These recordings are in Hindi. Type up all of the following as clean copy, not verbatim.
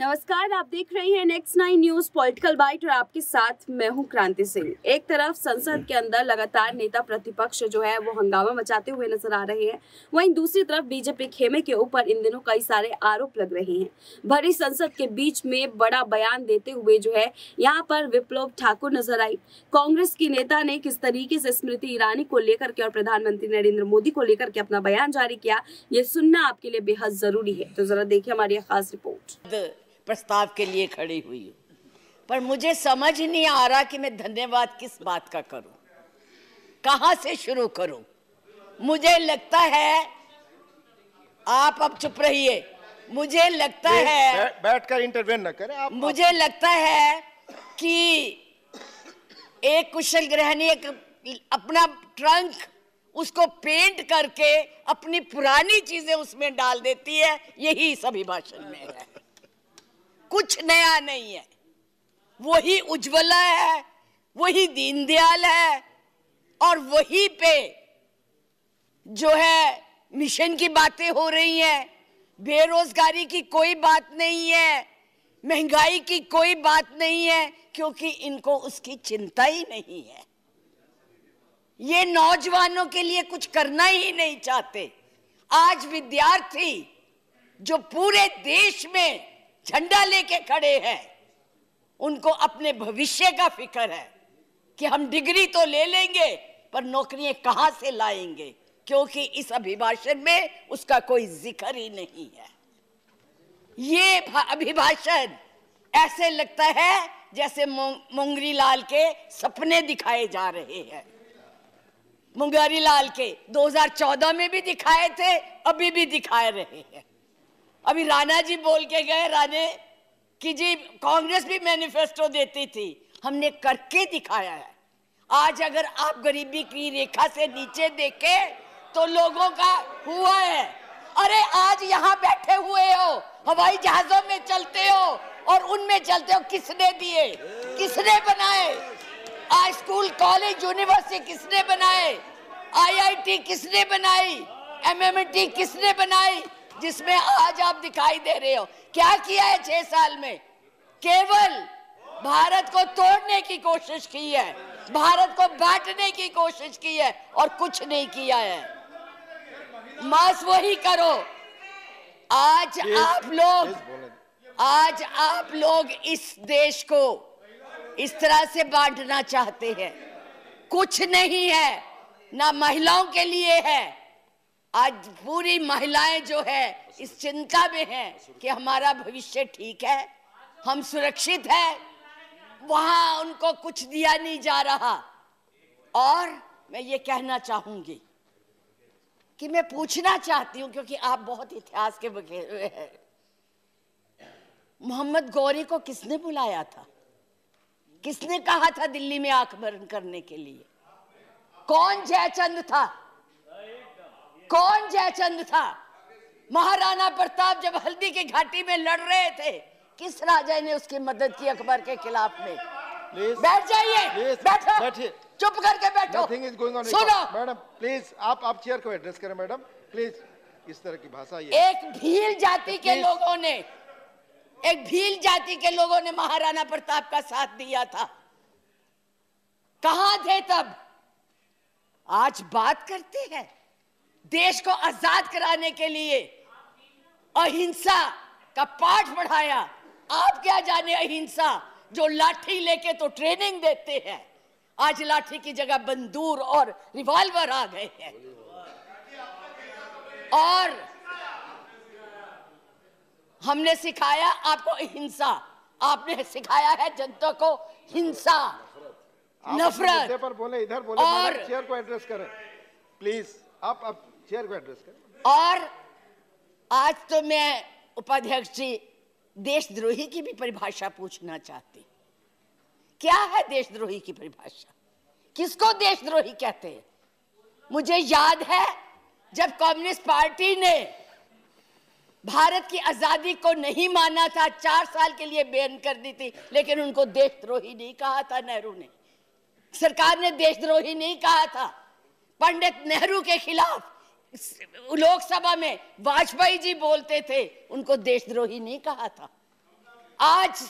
नमस्कार, आप देख रहे हैं नेक्स्ट 9 न्यूज पॉलिटिकल बाइट और आपके साथ मैं हूं क्रांति सिंह। एक तरफ संसद के अंदर लगातार नेता प्रतिपक्ष जो है वो हंगामा मचाते हुए नजर आ रहे हैं, वहीं दूसरी तरफ बीजेपी खेमे के ऊपर इन दिनों कई सारे आरोप लग रहे हैं। भरी संसद के बीच में बड़ा बयान देते हुए जो है यहाँ पर विप्लव ठाकुर नजर आई। कांग्रेस की नेता ने किस तरीके से स्मृति ईरानी को लेकर के और प्रधानमंत्री नरेंद्र मोदी को लेकर के अपना बयान जारी किया, ये सुनना आपके लिए बेहद जरूरी है। तो जरा देखिए हमारी खास रिपोर्ट। प्रस्ताव के लिए खड़ी हुई हूँ, पर मुझे समझ नहीं आ रहा कि मैं धन्यवाद किस बात का करूं, कहां से शुरू करूं। मुझे लगता है आप अब चुप रहिए। मुझे लगता है बैठकर इंटरवेन न करें आप। मुझे लगता है कि एक कुशल गृहिणी अपना ट्रंक उसको पेंट करके अपनी पुरानी चीजें उसमें डाल देती है। यही इस अभिभाषण में है, कुछ नया नहीं है। वही उज्ज्वला है, वही दीनदयाल है, और वही पे जो है मिशन की बातें हो रही हैं। बेरोजगारी की कोई बात नहीं है, महंगाई की कोई बात नहीं है, क्योंकि इनको उसकी चिंता ही नहीं है। ये नौजवानों के लिए कुछ करना ही नहीं चाहते। आज विद्यार्थी जो पूरे देश में झंडा लेके खड़े हैं, उनको अपने भविष्य का फिक्र है कि हम डिग्री तो ले लेंगे पर नौकरियां कहां से लाएंगे, क्योंकि इस अभिभाषण में उसका कोई जिक्र ही नहीं है। ये अभिभाषण ऐसे लगता है जैसे मुंगरी लाल के सपने दिखाए जा रहे हैं। मुंगरी लाल के 2014 में भी दिखाए थे, अभी भी दिखाए रहे हैं। अभी राणा जी बोल के गए, राणे कि जी कांग्रेस भी मैनिफेस्टो देती थी, हमने करके दिखाया है। आज अगर आप गरीबी की रेखा से नीचे देखें तो लोगों का हुआ है। अरे आज यहाँ बैठे हुए हो, हवाई जहाजों में चलते हो और उनमें चलते हो, किसने दिए, किसने बनाए? आज स्कूल कॉलेज यूनिवर्सिटी किसने बनाए? IIT किसने बनाई? MMT किसने बनाई? जिसमें आज आप दिखाई दे रहे हो। क्या किया है 6 साल में? केवल भारत को तोड़ने की कोशिश की है, भारत को बांटने की कोशिश की है और कुछ नहीं किया है। बस वही करो। आज आप लोग इस देश को इस तरह से बांटना चाहते हैं। कुछ नहीं है, ना महिलाओं के लिए है। आज पूरी महिलाएं जो है इस चिंता में हैं कि हमारा भविष्य ठीक है, हम सुरक्षित हैं, वहां उनको कुछ दिया नहीं जा रहा। और मैं ये कहना चाहूंगी कि मैं पूछना चाहती हूं, क्योंकि आप बहुत इतिहास के बखे हुए हैं, मोहम्मद गौरी को किसने बुलाया था? किसने कहा था दिल्ली में आंख बंद करने के लिए? कौन जयचंद था? कौन जयचंद था? महाराणा प्रताप जब हल्दी की घाटी में लड़ रहे थे, किस राजा ने उसकी मदद की अकबर के खिलाफ में? बैठ जाइए, बैठो, चुप करके बैठो। सुनो मैडम, प्लीज आप चेयर को एड्रेस करें। मैडम प्लीज, इस तरह की भाषा ये एक भील जाति के लोगों ने, एक भील जाति के लोगों ने महाराणा प्रताप का साथ दिया था। कहां थे तब? आज बात करते हैं देश को आजाद कराने के लिए अहिंसा का पाठ पढ़ाया। आप क्या जाने अहिंसा, जो लाठी लेके तो ट्रेनिंग देते हैं, आज लाठी की जगह बंदूक और रिवॉल्वर आ गए हैं। और हमने सिखाया आपको अहिंसा, आपने सिखाया है जनता को हिंसा, नफरत पर बोले, इधर बोले। और चेयर को एड्रेस करें प्लीज, आप चेयर को एड्रेस करें। और आज तो मैं उपाध्यक्ष जी देशद्रोही की भी परिभाषा पूछना चाहती। क्या है देशद्रोही की परिभाषा? किसको देशद्रोही कहते हैं? मुझे याद है जब कम्युनिस्ट पार्टी ने भारत की आजादी को नहीं माना था, 4 साल के लिए बैन कर दी थी, लेकिन उनको देशद्रोही नहीं कहा था। नेहरू ने, सरकार ने देशद्रोही नहीं कहा था। पंडित नेहरू के खिलाफ लोकसभा में वाजपेयी जी बोलते थे, उनको देशद्रोही नहीं कहा था। आज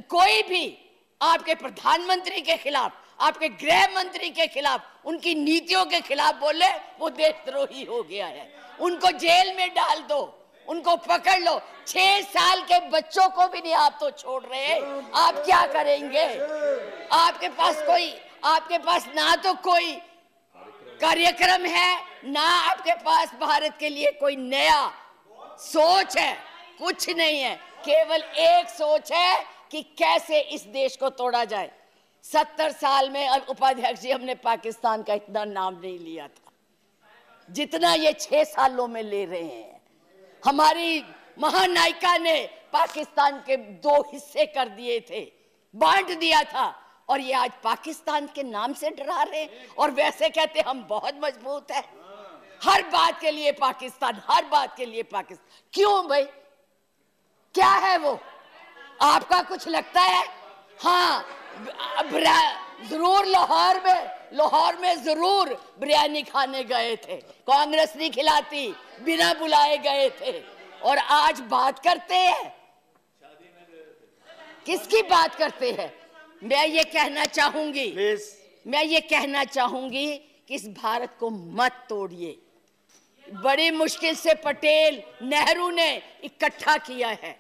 कोई भी आपके प्रधानमंत्री के खिलाफ, आपके गृह मंत्री के खिलाफ, उनकी नीतियों के खिलाफ बोले, वो देशद्रोही हो गया है। उनको जेल में डाल दो, उनको पकड़ लो। 6 साल के बच्चों को भी नहीं आप तो छोड़ रहे, आप क्या करेंगे? आपके पास ना तो कोई कार्यक्रम है, ना आपके पास भारत के लिए कोई नया सोच है, कुछ नहीं है। केवल एक सोच है कि कैसे इस देश को तोड़ा जाए। 70 साल में उपाध्यक्ष जी हमने पाकिस्तान का इतना नाम नहीं लिया था जितना ये 6 सालों में ले रहे हैं। हमारी महानायिका ने पाकिस्तान के 2 हिस्से कर दिए थे, बांट दिया था, और ये आज पाकिस्तान के नाम से डरा रहे हैं और वैसे कहते हम बहुत मजबूत है। हर बात के लिए पाकिस्तान, हर बात के लिए पाकिस्तान। क्यों भाई, क्या है वो? आपका कुछ लगता है? हाँ, जरूर लाहौर में जरूर बिरयानी खाने गए थे, कांग्रेस नहीं खिलाती, बिना बुलाए गए थे। और आज बात करते हैं, किसकी बात करते हैं? मैं ये कहना चाहूंगी कि इस भारत को मत तोड़िए। बड़ी मुश्किल से पटेल, नेहरू ने इकट्ठा किया है,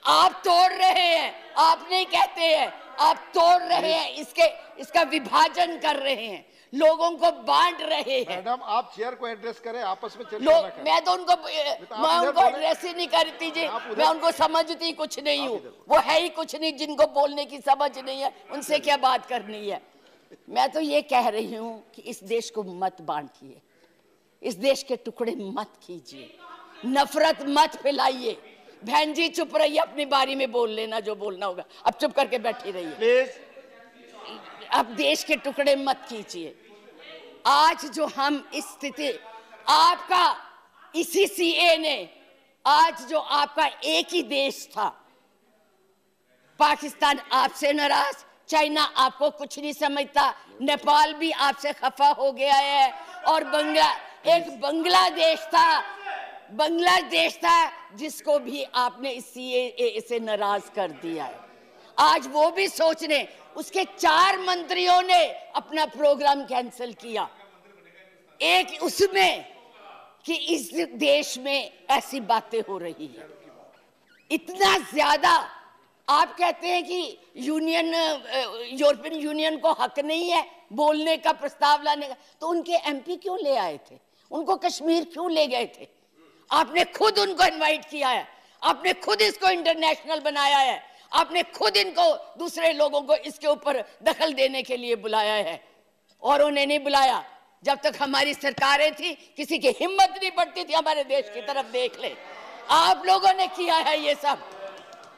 आप तोड़ रहे हैं। आप नहीं कहते हैं, आप तोड़ रहे हैं, इसका विभाजन कर रहे हैं, लोगों को बांट रहे हैं। मैडम, आप चेयर को एड्रेस करें, आपस में चर्चा ना करें। मैं उनको एड्रेस ही नहीं करती जी, मैं उनको समझती कुछ नहीं हूँ। वो है ही कुछ नहीं, जिनको बोलने की समझ नहीं है, उनसे क्या बात करनी है। मैं तो ये कह रही हूँ कि इस देश को मत बांटिए, इस देश के टुकड़े मत कीजिए, नफरत मत फैलाइए। बहन जी चुप रहिए, अपनी बारी में बोल लेना जो बोलना होगा, अब चुप करके बैठी रहिए प्लीज। अब देश के टुकड़े मत कीजिए। आज जो हम इस स्थिति, आपका इसी सीए ने, आज जो आपका एक ही देश था, पाकिस्तान आपसे नाराज, चाइना आपको कुछ नहीं समझता, नेपाल भी आपसे खफा हो गया है, और बांग्लादेश था जिसको भी आपने इस सीएए से नाराज कर दिया है। आज वो भी सोच रहे, उसके 4 मंत्रियों ने अपना प्रोग्राम कैंसिल किया, एक उसमें कि इस देश में ऐसी बातें हो रही है। इतना ज्यादा आप कहते हैं कि यूरोपियन यूनियन को हक नहीं है बोलने का, प्रस्ताव लाने का, तो उनके एमपी क्यों ले आए थे? उनको कश्मीर क्यों ले गए थे? आपने खुद उनको इनवाइट किया है, आपने खुद इसको इंटरनेशनल बनाया है, आपने खुद इनको, दूसरे लोगों को इसके ऊपर दखल देने के लिए बुलाया है। और उन्हें नहीं बुलाया। जब तक हमारी सरकारें थी, किसी की हिम्मत नहीं पड़ती थी हमारे देश की तरफ देख ले। आप लोगों ने किया है ये सब,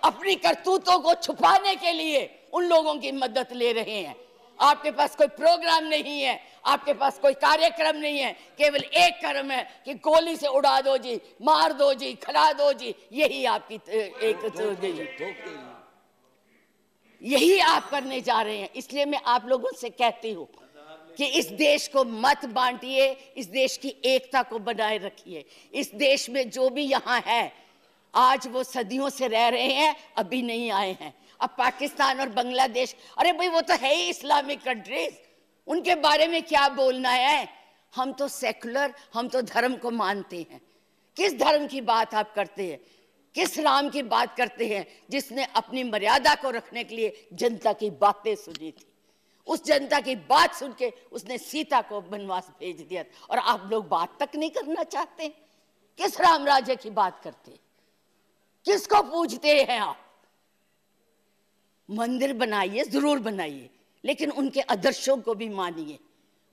अपनी करतूतों को छुपाने के लिए उन लोगों की मदद ले रहे हैं। आपके पास कोई प्रोग्राम नहीं है, आपके पास कोई कार्यक्रम नहीं है, केवल एक कर्म है कि गोली से उड़ा दो जी, मार दो जी, खिला दो जी, यही आपकी यही आप करने जा रहे हैं। इसलिए मैं आप लोगों से कहती हूँ कि इस देश को मत बांटिए, इस देश की एकता को बनाए रखिए। इस देश में जो भी यहाँ है, आज वो सदियों से रह रहे हैं, अभी नहीं आए हैं। अब पाकिस्तान और बांग्लादेश, अरे भाई वो तो है ही इस्लामिक कंट्रीज, उनके बारे में क्या बोलना है? हम तो सेकुलर, हम तो धर्म को मानते हैं। किस धर्म की बात आप करते हैं? किस राम की बात करते हैं जिसने अपनी मर्यादा को रखने के लिए जनता की बातें सुनी थी? उस जनता की बात सुन के उसने सीता को वनवास भेज दिया, और आप लोग बात तक नहीं करना चाहते। किस राम राज्य की बात करते? किसको पूजते हैं आप? मंदिर बनाइए, जरूर बनाइए, लेकिन उनके आदर्शों को भी मानिए,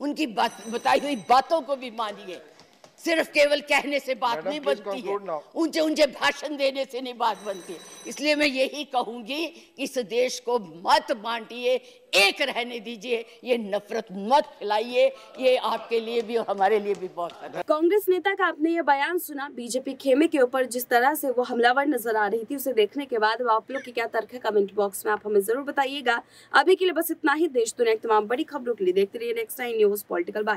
उनकी बताई हुई बातों को भी मानिए। सिर्फ केवल कहने से बात नहीं बनती है, ऊंचे ऊंचे भाषण देने से नहीं बात बनती है। इसलिए मैं यही कहूंगी कि इस देश को मत बांटिए, एक रहने दीजिए, ये नफरत मत फैलाइए, ये आपके लिए भी और हमारे लिए भी बहुत खतरा है। कांग्रेस नेता का आपने ये बयान सुना, बीजेपी खेमे के ऊपर जिस तरह से वो हमलावर नजर आ रही थी, उसे देखने के बाद आप लोग की क्या तर्क है? कमेंट बॉक्स में आप हमें जरूर बताइएगा। अभी के लिए बस इतना ही। देश दुनिया की तमाम बड़ी खबरों के लिए देखते रहिए next time news political bye.